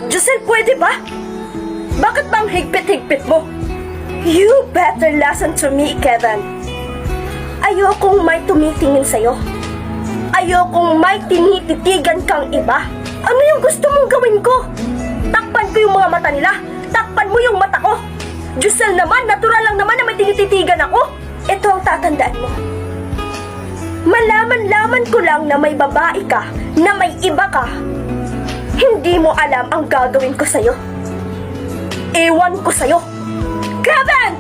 Giselle, pwede ba? Bakit bang higpit-higpit mo? You better listen to me, Kevin. Ayokong may tumitingin sa'yo. Ayokong may tinititigan kang iba. Ano yung gusto mong gawin ko? Takpan ko yung mga mata nila. Takpan mo yung mata ko. Giselle naman, natural lang naman na may tinititigan ako. Ito ang tatandaan mo. Malaman-laman ko lang na may babae ka, na may iba ka. Hindi mo alam ang gagawin ko sa'yo. Ewan ko sa'yo. Kevin!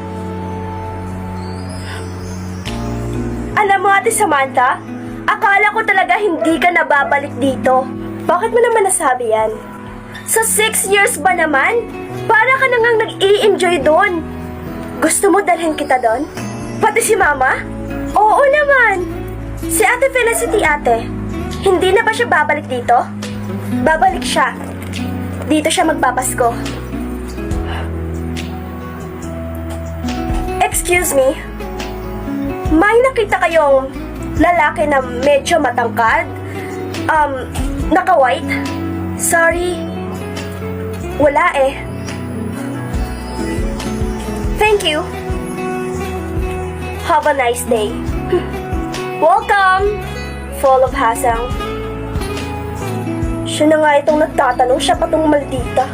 Alam mo, Ate Samantha, akala ko talaga hindi ka nababalik dito. Bakit mo naman nasabi yan? Sa 6 years ba naman? Para ka na ngang nag-i-enjoy doon. Gusto mo dalhin kita doon? Pati si Mama? Oo naman. Si Ate Felicity, ate. Hindi na ba siya babalik dito? Babalik siya. Dito siya magpapasko. Excuse me. May nakita kayong lalaki na medyo matangkad? Naka-white? Sorry. Wala eh. Thank you. Have a nice day. Welcome! Full of hassle. Siya na nga itong nagtatanong, siya pa tong maldita.